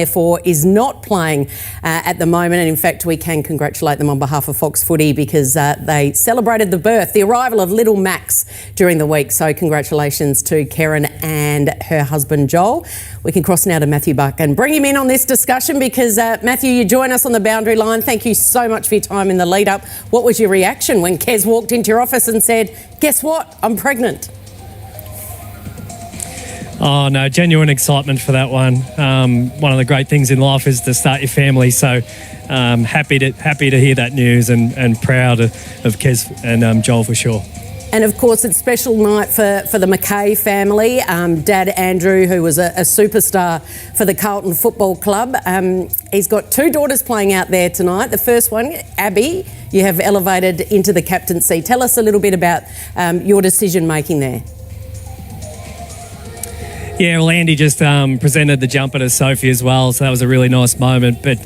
therefore is not playing at the moment, and in fact we can congratulate them on behalf of Fox Footy because they celebrated the arrival of little Max during the week, so congratulations to Karen and her husband Joel. We can cross now to Mathew Buck and bring him in on this discussion because Mathew, you join us on the boundary line. Thank you so much for your time in the lead up. What was your reaction when Kez walked into your office and said, guess what, I'm pregnant? Oh no, genuine excitement for that one. One of the great things in life is to start your family. So happy to hear that news and proud of Kez and Joel for sure. And of course, it's a special night for the McKay family. Dad Andrew, who was a superstar for the Carlton Football Club, he's got two daughters playing out there tonight. The first one, Abby, you have elevated into the captaincy. Tell us a little bit about your decision making there. Yeah, well, Andy just presented the jumper to Sophie as well, so that was a really nice moment. But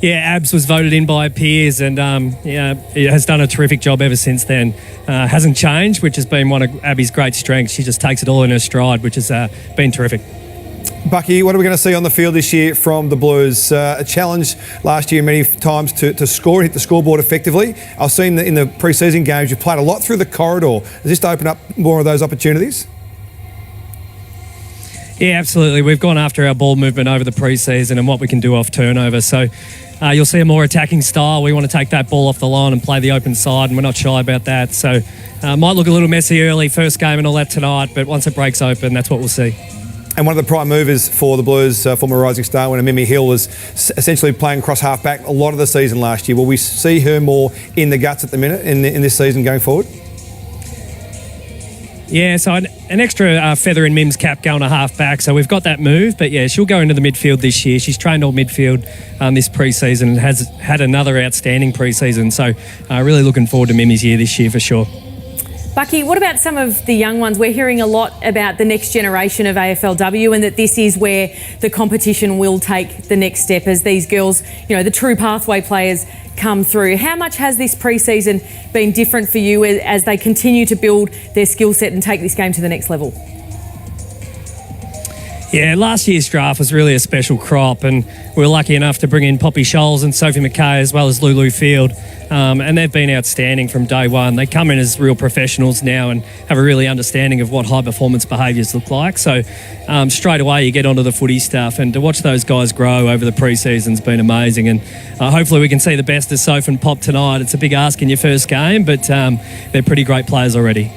yeah, Abs was voted in by peers and he has done a terrific job ever since then. Hasn't changed, which has been one of Abby's great strengths. She just takes it all in her stride, which has been terrific. Bucky, what are we going to see on the field this year from the Blues? A challenge last year many times to score and hit the scoreboard effectively. I've seen in the pre-season games you've played a lot through the corridor. Does this open up more of those opportunities? Yeah, absolutely. We've gone after our ball movement over the pre-season and what we can do off turnover. So you'll see a more attacking style. We want to take that ball off the line and play the open side, and we're not shy about that. So might look a little messy early, first game and all that tonight, but once it breaks open, that's what we'll see. And one of the prime movers for the Blues, former Rising Star winner Mimi Hill, was essentially playing across half-back a lot of the season last year. Will we see her more in the guts at the minute in this season going forward? Yeah, so an extra feather in Mim's cap going to half-back, so we've got that move. But yeah, she'll go into the midfield this year. She's trained all midfield this pre-season and has had another outstanding pre-season. So really looking forward to Mimi's year this year for sure. Bucky, what about some of the young ones? We're hearing a lot about the next generation of AFLW and that this is where the competition will take the next step as these girls, you know, the true pathway players come through. How much has this pre-season been different for you as they continue to build their skill set and take this game to the next level? Yeah, last year's draft was really a special crop, and we were lucky enough to bring in Poppy Scholes and Sophie McKay as well as Lulu Field, and they've been outstanding from day one. They come in as real professionals now and have a really understanding of what high performance behaviours look like. So straight away you get onto the footy stuff, and to watch those guys grow over the pre-season's been amazing, and hopefully we can see the best of Soph and Pop tonight. It's a big ask in your first game, but they're pretty great players already.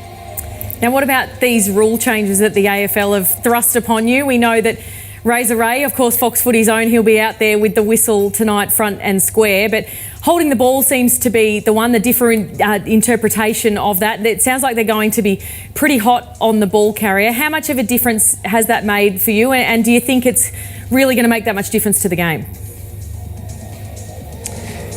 Now, what about these rule changes that the AFL have thrust upon you? We know that Razor Ray, of course, Fox Footy's own, he'll be out there with the whistle tonight, front and square, but holding the ball seems to be the different interpretation of that. It sounds like they're going to be pretty hot on the ball carrier. How much of a difference has that made for you, and do you think it's really going to make that much difference to the game?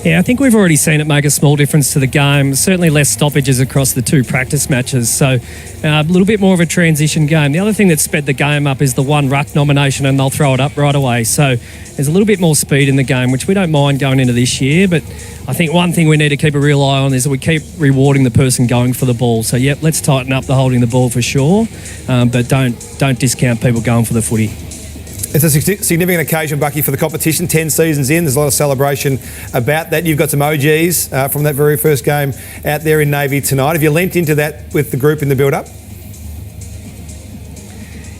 Yeah, I think we've already seen it make a small difference to the game. Certainly less stoppages across the two practice matches, so a little bit more of a transition game. The other thing that sped the game up is the one ruck nomination, and they'll throw it up right away. So there's a little bit more speed in the game, which we don't mind going into this year. But I think one thing we need to keep a real eye on is that we keep rewarding the person going for the ball. So, yep, let's tighten up the holding the ball for sure, but don't discount people going for the footy. It's a significant occasion, Bucky, for the competition. 10 seasons in, there's a lot of celebration about that. You've got some OGs from that very first game out there in Navy tonight. Have you lent into that with the group in the build-up?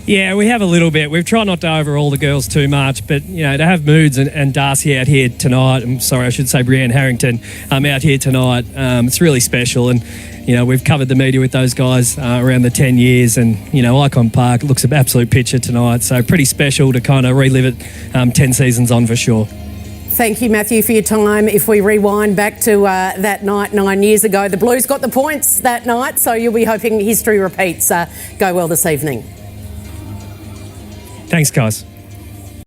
Yeah, we have a little bit. We've tried not to overhaul the girls too much, but, you know, to have Moods and Darcy out here tonight, I'm sorry, I should say Brianne Harrington out here tonight, it's really special. And, you know, we've covered the media with those guys around the 10 years and, you know, Icon Park looks an absolute picture tonight. So pretty special to kind of relive it 10 seasons on for sure. Thank you, Mathew, for your time. If we rewind back to that night 9 years ago, the Blues got the points that night, so you'll be hoping history repeats. Go well this evening. Thanks, guys.